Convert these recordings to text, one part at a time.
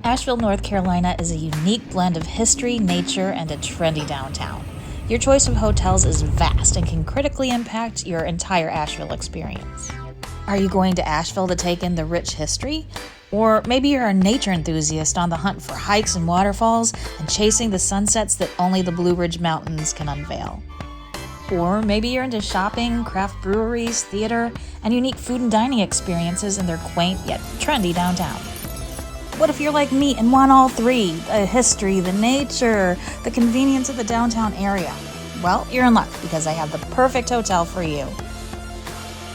Asheville, North Carolina is a unique blend of history, nature, and a trendy downtown. Your choice of hotels is vast and can critically impact your entire Asheville experience. Are you going to Asheville to take in the rich history? Or maybe you're a nature enthusiast on the hunt for hikes and waterfalls and chasing the sunsets that only the Blue Ridge Mountains can unveil. Or maybe you're into shopping, craft breweries, theater, and unique food and dining experiences in their quaint yet trendy downtown. What if you're like me and want all three? The history, the nature, the convenience of the downtown area. Well, you're in luck because I have the perfect hotel for you.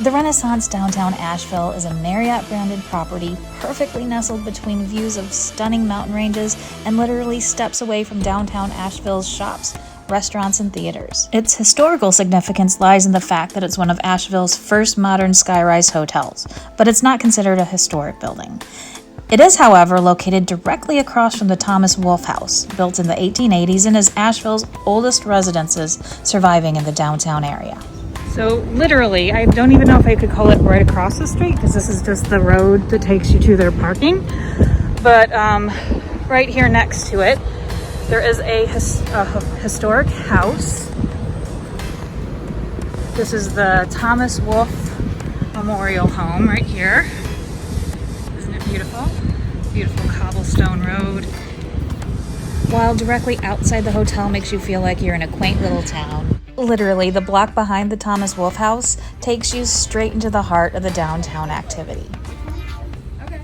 The Renaissance Downtown Asheville is a Marriott-branded property perfectly nestled between views of stunning mountain ranges and literally steps away from downtown Asheville's shops, restaurants, and theaters. Its historical significance lies in the fact that it's one of Asheville's first modern skyrise hotels, but it's not considered a historic building. It is, however, located directly across from the Thomas Wolfe House, built in the 1880s and is Asheville's oldest residences surviving in the downtown area. So literally, I don't even know if I could call it right across the street because this is just the road that takes you to their parking. But right here next to it, there is a historic house. This is the Thomas Wolfe Memorial Home right here. Isn't it beautiful? Beautiful cobblestone road. While directly outside the hotel makes you feel like you're in a quaint little town. Literally, the block behind the Thomas Wolfe House takes you straight into the heart of the downtown activity. Okay.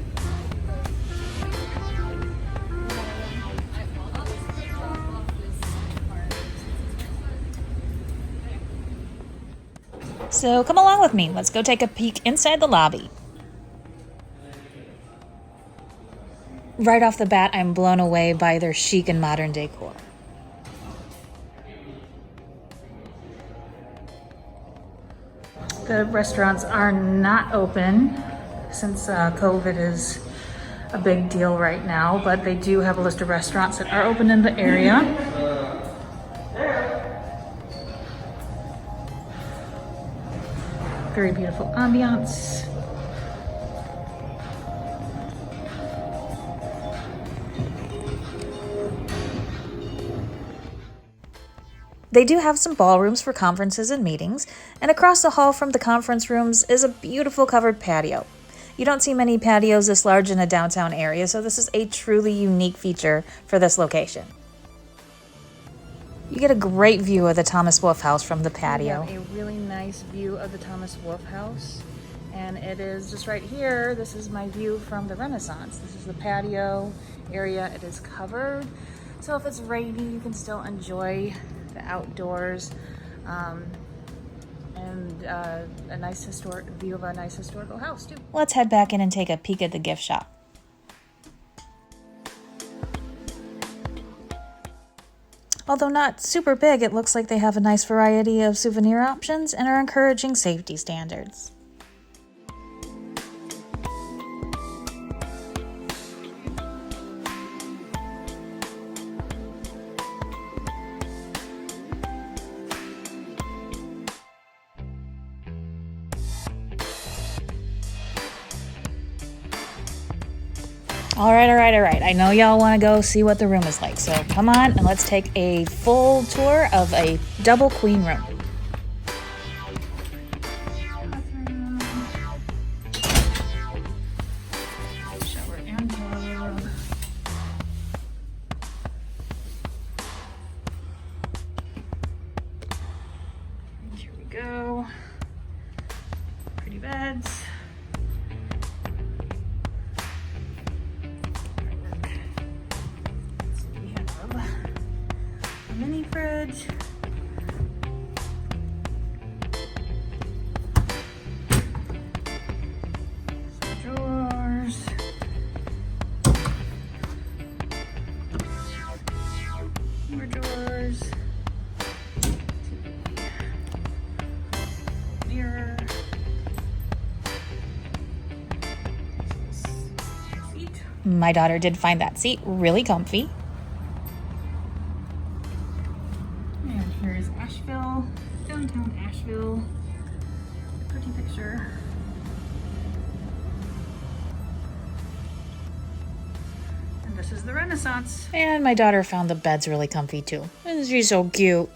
So come along with me. Let's go take a peek inside the lobby. Right off the bat, I'm blown away by their chic and modern decor. The restaurants are not open since COVID is a big deal right now, but they do have a list of restaurants that are open in the area. Very beautiful ambiance. They do have some ballrooms for conferences and meetings, and across the hall from the conference rooms is a beautiful covered patio. You don't see many patios this large in a downtown area, so this is a truly unique feature for this location. You get a great view of the Thomas Wolfe House from the patio. We have a really nice view of the Thomas Wolfe House, and it is just right here. This is my view from the Renaissance. This is the patio area. It is covered, so if it's rainy, you can still enjoy the outdoors, and a nice historic view of a nice historical house too. Let's head back in and take a peek at the gift shop. Although not super big, it looks like they have a nice variety of souvenir options and are encouraging safety standards. All right. I know y'all want to go see what the room is like, so come on and let's take a full tour of a double queen room. Shower and tub. And here we go. Pretty beds. Mini fridge. Some drawers. More drawers. Mirror. Seat. My daughter did find that seat really comfy. Here's Asheville, downtown Asheville. Pretty picture. This is the Renaissance. And my daughter found the beds really comfy too. And she's so cute.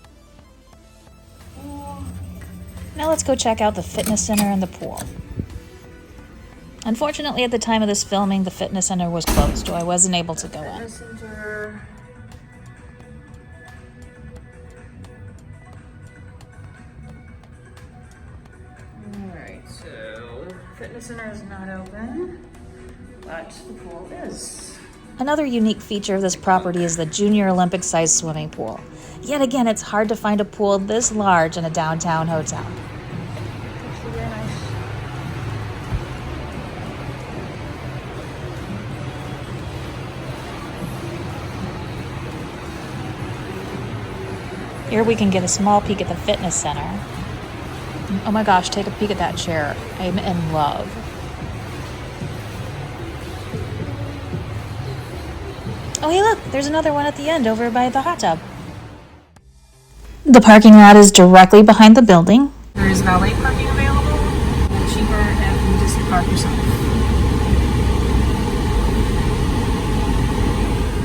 Now let's go check out the fitness center and the pool. Unfortunately, at the time of this filming, the fitness center was closed, so I wasn't able to go in. Center. Alright, so fitness center is not open, but the pool is. Another unique feature of this property is the Junior Olympic-sized swimming pool. Yet again, it's hard to find a pool this large in a downtown hotel. Actually very nice. Here we can get a small peek at the fitness center. Oh my gosh, take a peek at that chair. I'm in love. Oh hey look, there's another one at the end over by the hot tub. The parking lot is directly behind the building. There is valet parking available, and cheaper if you just park yourself.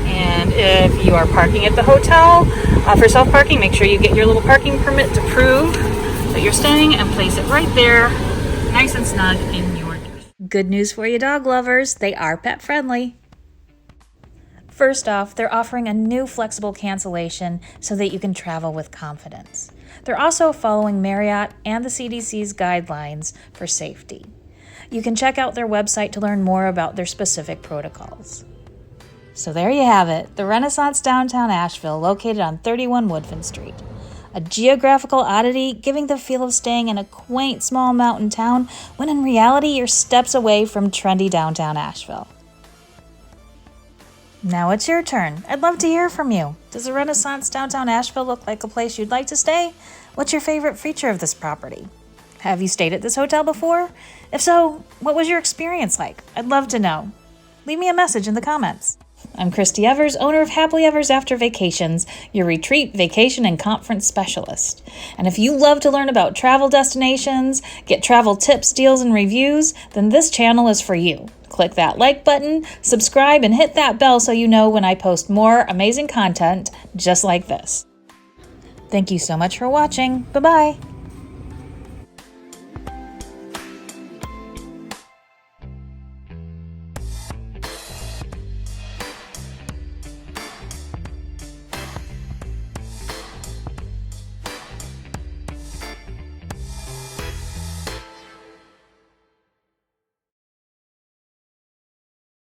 And if you are parking at the hotel for self-parking, make sure you get your little parking permit to prove that you're staying and place it right there, nice and snug in your gift. Good news for you dog lovers, they are pet friendly. First off, they're offering a new flexible cancellation so that you can travel with confidence. They're also following Marriott and the CDC's guidelines for safety. You can check out their website to learn more about their specific protocols. So there you have it, the Renaissance Downtown Asheville, located on 31 Woodfin Street. A geographical oddity, giving the feel of staying in a quaint small mountain town, when in reality you're steps away from trendy downtown Asheville. Now it's your turn. I'd love to hear from you. Does the Renaissance Downtown Asheville look like a place you'd like to stay? What's your favorite feature of this property? Have you stayed at this hotel before? If so, what was your experience like? I'd love to know. Leave me a message in the comments. I'm Christy Evers, owner of Happily Evers After Vacations, your retreat, vacation, and conference specialist. And if you love to learn about travel destinations, get travel tips, deals, and reviews, then this channel is for you. Click that like button, subscribe, and hit that bell so you know when I post more amazing content just like this. Thank you so much for watching. Bye-bye.